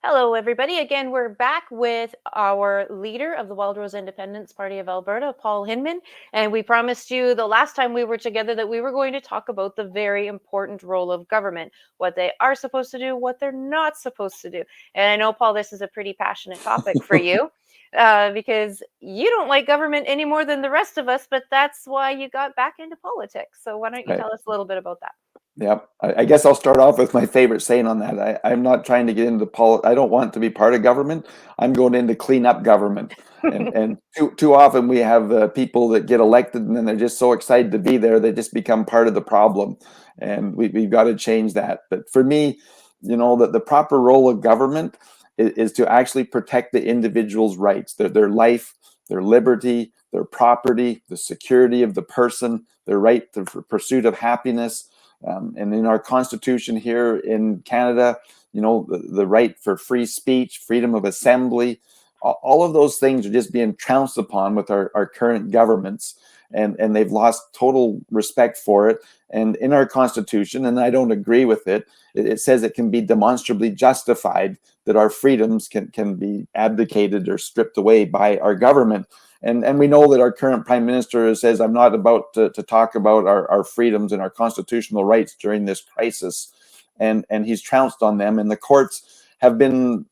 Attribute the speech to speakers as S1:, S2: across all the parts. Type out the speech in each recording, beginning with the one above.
S1: Hello, everybody. Again, we're back with our leader of the Wildrose Independence Party of Alberta, Paul Hinman. And we promised you the last time we were together that we were going to talk about the very important role of government, what they are supposed to do, what they're not supposed to do. And I know, Paul, this is a pretty passionate topic for you because you don't like government any more than the rest of us, but that's why you got back into politics. So why don't you
S2: Right.
S1: tell us a little bit about that?
S2: Yep. I guess I'll start off with my favorite saying on that. I'm not trying to get into I don't want to be part of government. I'm going in to clean up government. And too often we have people that get elected and then they're just so excited to be there, they just become part of the problem. And we've got to change that. But for me, the proper role of government is to actually protect the individual's rights, their life, their liberty, their property, the security of the person, their right to pursuit of happiness. And in our constitution here in Canada, the right for free speech, freedom of assembly, all of those things are just being trounced upon with our current governments. And they've lost total respect for it. And in our constitution, and I don't agree with it, it says it can be demonstrably justified that our freedoms can be abdicated or stripped away by our government. And we know that our current prime minister says, I'm not about to talk about our freedoms and our constitutional rights during this crisis. And he's trounced on them. And the courts have been,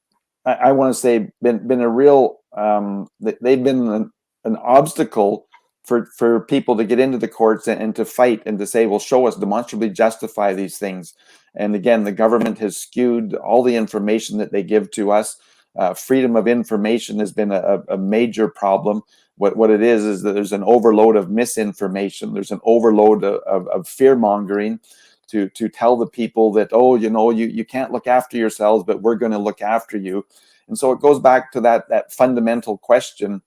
S2: I want to say, been a real, they've been an obstacle for people to get into the courts and to fight and to say, well, show us, demonstrably justify these things. And again, the government has skewed all the information that they give to us. Freedom of information has been a major problem. What it is that there's an overload of misinformation. There's an overload of fear mongering to tell the people that, oh, you can't look after yourselves, but we're going to look after you. And so it goes back to that fundamental question,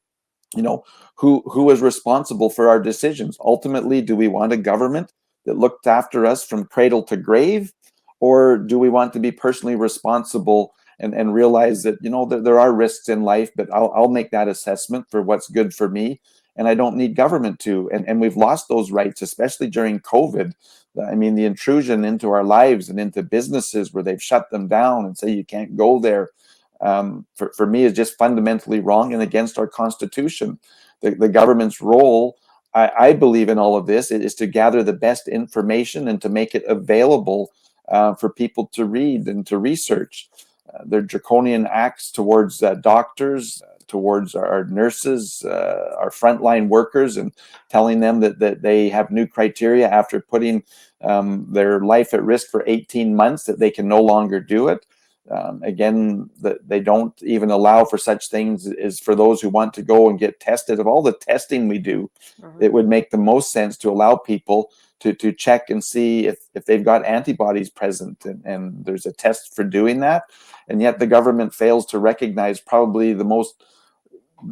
S2: who is responsible for our decisions? Ultimately, do we want a government that looked after us from cradle to grave? Or do we want to be personally responsible and realize that, that there are risks in life, but I'll make that assessment for what's good for me. And I don't need government to. And we've lost those rights, especially during COVID. I mean, the intrusion into our lives and into businesses where they've shut them down and say you can't go there. For me, is just fundamentally wrong and against our Constitution. The government's role, I believe in all of this, is to gather the best information and to make it available for people to read and to research. Their draconian acts towards doctors, towards our nurses, our frontline workers, and telling them that they have new criteria after putting their life at risk for 18 months, that they can no longer do it. Again, that they don't even allow for such things as for those who want to go and get tested. Of all the testing we do, it would make the most sense to allow people to check and see if they've got antibodies present. And there's a test for doing that. And yet the government fails to recognize probably the most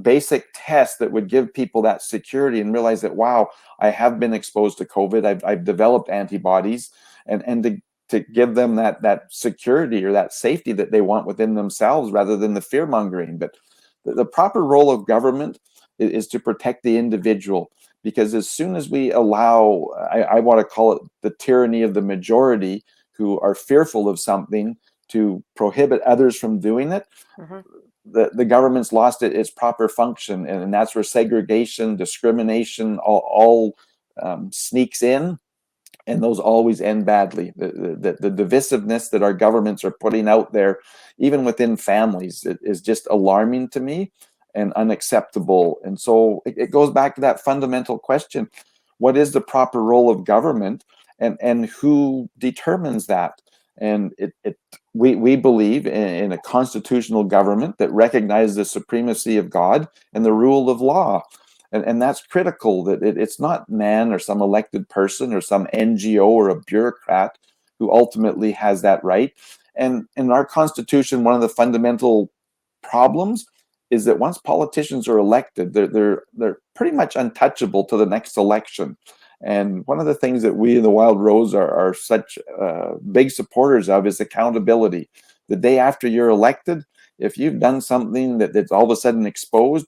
S2: basic test that would give people that security and realize that, wow, I have been exposed to COVID. I've developed antibodies, and to give them that security or that safety that they want within themselves rather than the fear mongering. But the proper role of government is to protect the individual, because as soon as we allow, I want to call it the tyranny of the majority who are fearful of something, to prohibit others from doing it, the government's lost its proper function. And that's where segregation, discrimination all sneaks in. And those always end badly. The divisiveness that our governments are putting out there, even within families, is just alarming to me and unacceptable. And so it goes back to that fundamental question: what is the proper role of government, and who determines that? And we believe in a constitutional government that recognizes the supremacy of God and the rule of law. And that's critical, that it's not man or some elected person or some NGO or a bureaucrat who ultimately has that right. And in our Constitution, one of the fundamental problems is that once politicians are elected, they're pretty much untouchable to the next election. And one of the things that we in the Wildrose are such big supporters of is accountability. The day after you're elected, if you've done something that's all of a sudden exposed,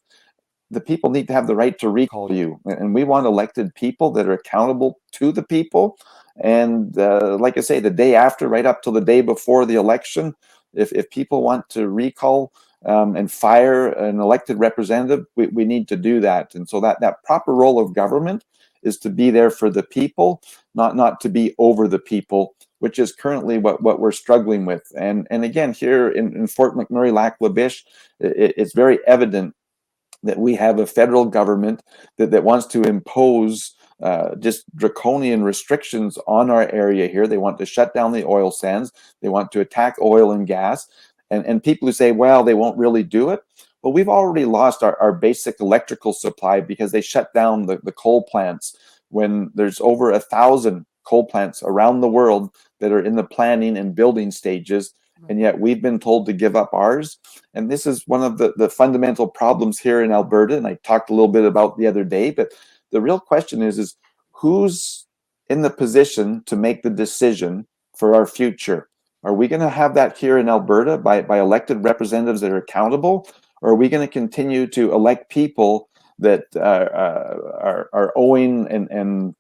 S2: the people need to have the right to recall you. And we want elected people that are accountable to the people. And like I say, the day after, right up till the day before the election, If people want to recall and fire an elected representative, we need to do that. And so that proper role of government is to be there for the people, not to be over the people, which is currently what we're struggling with. And again, here in Fort McMurray, Lac La Biche, it's very evident that we have a federal government that wants to impose just draconian restrictions on our area here. They want to shut down the oil sands. They want to attack oil and gas. And people who say, well, they won't really do it. Well, we've already lost our basic electrical supply because they shut down the coal plants when there's over 1,000 coal plants around the world that are in the planning and building stages. And yet we've been told to give up ours. And this is one of the fundamental problems here in Alberta. And I talked a little bit about the other day, but the real question is who's in the position to make the decision for our future? Are we going to have that here in Alberta by elected representatives that are accountable? Or are we going to continue to elect people that are owing and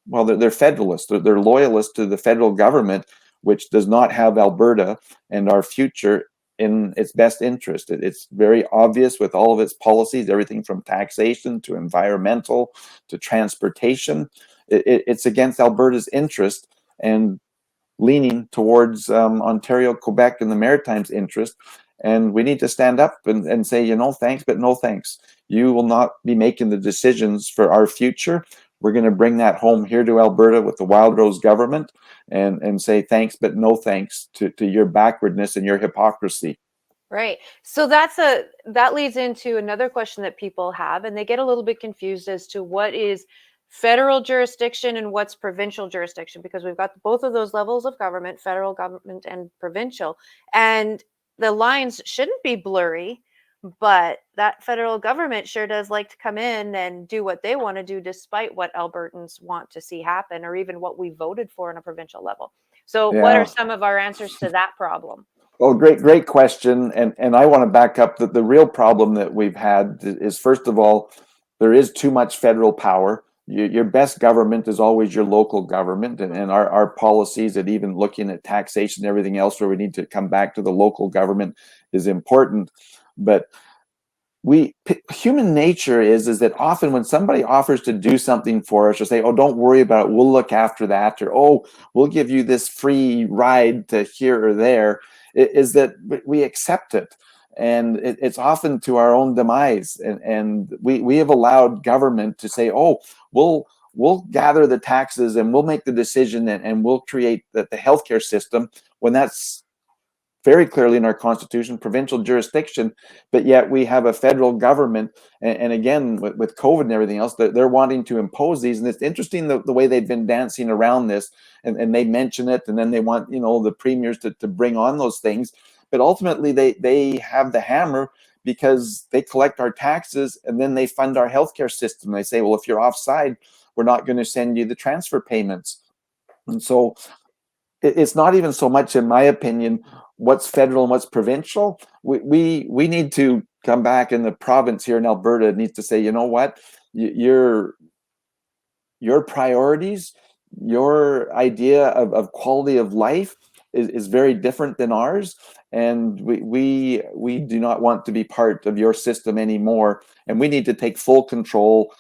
S2: well, they're federalists, they're loyalists to the federal government, which does not have Alberta and our future in its best interest. It's very obvious with all of its policies, everything from taxation to environmental to transportation. It's against Alberta's interest and leaning towards Ontario, Quebec, and the Maritimes' interest. And we need to stand up and say, thanks, but no thanks. You will not be making the decisions for our future. We're going to bring that home here to Alberta with the Wildrose government and say thanks, but no thanks to your backwardness and your hypocrisy.
S1: Right. So that leads into another question that people have, and they get a little bit confused as to what is federal jurisdiction and what's provincial jurisdiction, because we've got both of those levels of government, federal government and provincial, and the lines shouldn't be blurry, but that federal government sure does like to come in and do what they want to do despite what Albertans want to see happen or even what we voted for on a provincial level. So what are some of our answers to that problem?
S2: Well, great question. And I want to back up that the real problem that we've had is, first of all, there is too much federal power. Your best government is always your local government. And our policies, and even looking at taxation and everything else where we need to come back to the local government, is important. But human nature is that often when somebody offers to do something for us or say, oh, don't worry about it, we'll look after that, or oh, we'll give you this free ride to here or there, is that we accept it. And it's often to our own demise. And we have allowed government to say, oh, we'll gather the taxes and we'll make the decision and we'll create the healthcare system, when that's very clearly in our constitution, provincial jurisdiction, but yet we have a federal government. And again, with COVID and everything else, they're wanting to impose these. And it's interesting the way they've been dancing around this, and they mention it, and then they want, the premiers to bring on those things. But ultimately, they have the hammer because they collect our taxes and then they fund our healthcare system. They say, well, if you're offside, we're not going to send you the transfer payments. And so it's not even so much, in my opinion, what's federal and what's provincial. We need to come back, in the province here in Alberta needs to say, you know what, your priorities, your idea of quality of life is very different than ours, and we do not want to be part of your system anymore, and we need to take full control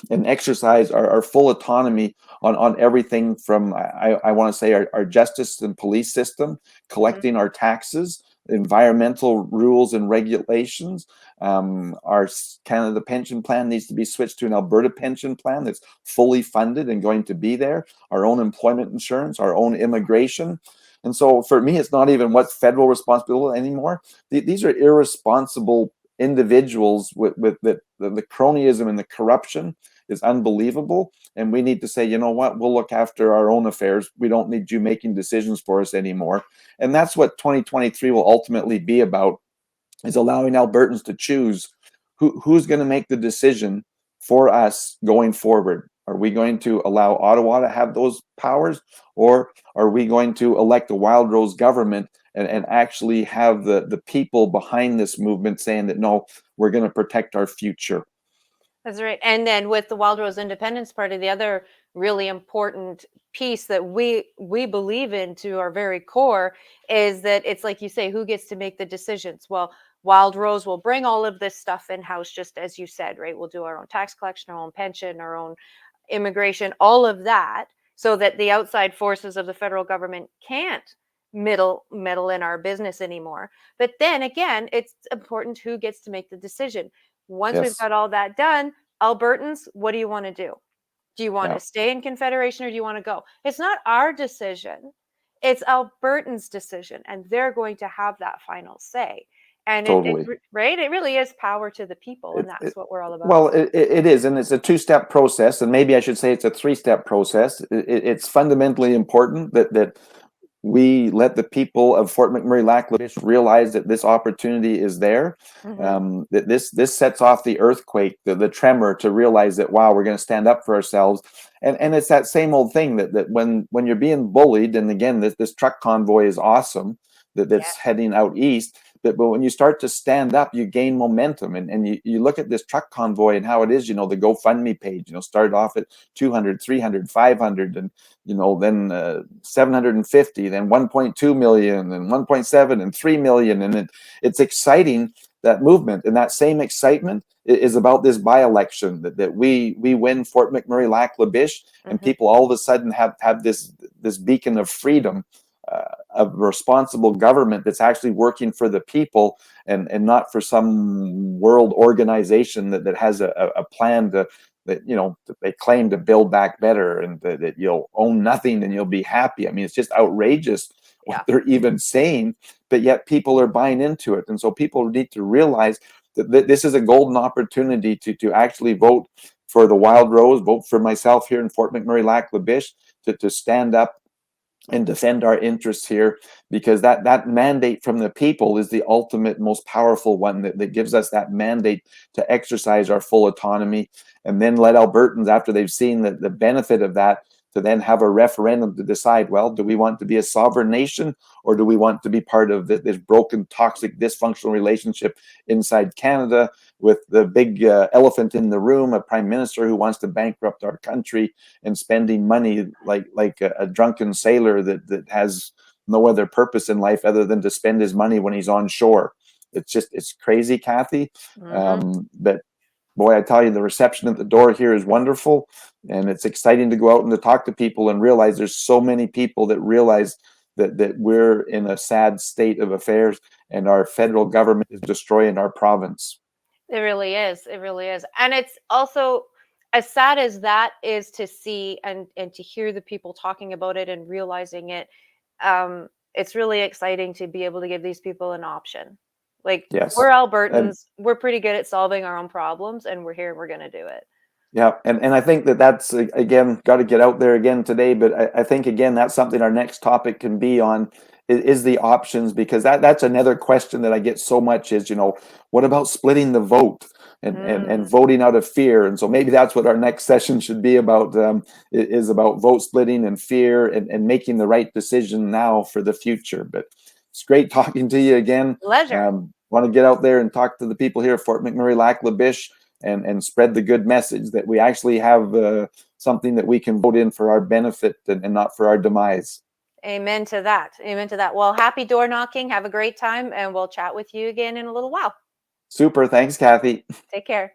S2: and exercise our full autonomy on everything from, I want to say, our justice and police system, collecting our taxes, environmental rules and regulations. Our Canada pension plan needs to be switched to an Alberta pension plan that's fully funded and going to be there. Our own employment insurance, our own immigration. And so for me, it's not even what's federal responsibility anymore. These are irresponsible individuals with the cronyism and the corruption is unbelievable. And we need to say, you know what, we'll look after our own affairs. We don't need you making decisions for us anymore. And that's what 2023 will ultimately be about, is allowing Albertans to choose who's going to make the decision for us going forward. Are we going to allow Ottawa to have those powers, or are we going to elect a Wildrose government and actually have the people behind this movement saying that, no, we're going to protect our future?
S1: That's right. And then with the Wildrose Independence Party, the other really important piece that we believe in to our very core is that it's like you say, who gets to make the decisions? Well, Wildrose will bring all of this stuff in house, just as you said, right? We'll do our own tax collection, our own pension, our own immigration, all of that, so that the outside forces of the federal government can't meddle in our business anymore. But then again, it's important who gets to make the decision. Once we've
S2: Yes.
S1: got all that done, Albertans, what do you want to do? Do you want
S2: Yeah.
S1: to stay in Confederation or do you want to go? It's not our decision. It's Albertans' decision, and they're going to have that final say. And
S2: Totally.
S1: right, it really is power to the people, and
S2: It,
S1: that's
S2: it,
S1: what we're all about.
S2: well, it is, and it's a two-step process, and maybe I should say it's a three-step process. It's fundamentally important that we let the people of Fort McMurray Lac-La-Biche realize that this opportunity is there.
S1: Hmm.
S2: That this sets off the earthquake, the tremor, to realize that wow, we're going to stand up for ourselves. And it's that same old thing that when you're being bullied, and again, this truck convoy is awesome that's
S1: Yes.
S2: heading out east. But when you start to stand up, you gain momentum. And you look at this truck convoy and how it is, the GoFundMe page, started off at 200, 300, 500, and then 750, then 1.2 million, and 1.7 and 3 million. And it's exciting, that movement. And that same excitement is about this by-election that we win Fort McMurray Lac-La-Biche, and
S1: Hmm.
S2: people all of a sudden have this beacon of freedom, of responsible government that's actually working for the people, and not for some world organization that has a plan to, that they claim to build back better, and that you'll own nothing and you'll be happy. I mean, it's just outrageous what
S1: Yeah.
S2: they're even saying, but yet people are buying into it. And so people need to realize that this is a golden opportunity to actually vote for the Wildrose, vote for myself here in Fort McMurray Lac-La-Biche, to stand up and defend our interests here, because that mandate from the people is the ultimate, most powerful one, that gives us that mandate to exercise our full autonomy, and then let Albertans, after they've seen the benefit of that, to then have a referendum to decide, well, do we want to be a sovereign nation, or do we want to be part of this broken, toxic, dysfunctional relationship inside Canada, with the big elephant in the room, a prime minister who wants to bankrupt our country, and spending money like a drunken sailor that has no other purpose in life other than to spend his money when he's on shore. It's crazy, Kathy.
S1: Hmm.
S2: But boy, I tell you, the reception at the door here is wonderful, and it's exciting to go out and to talk to people and realize there's so many people that realize that we're in a sad state of affairs, and our federal government is destroying our province.
S1: It really is. It really is. And it's also, as sad as that is to see and to hear the people talking about it and realizing it, it's really exciting to be able to give these people an option. Like, we're
S2: Yes. And
S1: Albertans, we're pretty good at solving our own problems, and we're here and we're going to do it.
S2: yeah, and I think that's again got to get out there again today. But I think again that's something our next topic can be on, is the options, because that's another question that I get so much is, what about splitting the vote, and
S1: Mm,
S2: voting out of fear? And so maybe that's what our next session should be about, is about vote splitting and fear, and making the right decision now for the future. But it's great talking to you again.
S1: pleasure.
S2: Want to get out there and talk to the people here at Fort McMurray Lac-La-Biche, and spread the good message that we actually have something that we can vote in for our benefit, and not for our demise.
S1: Amen to that. Amen to that. Well, happy door knocking. Have a great time, and we'll chat with you again in a little while.
S2: Super. Thanks, Kathy.
S1: Take care.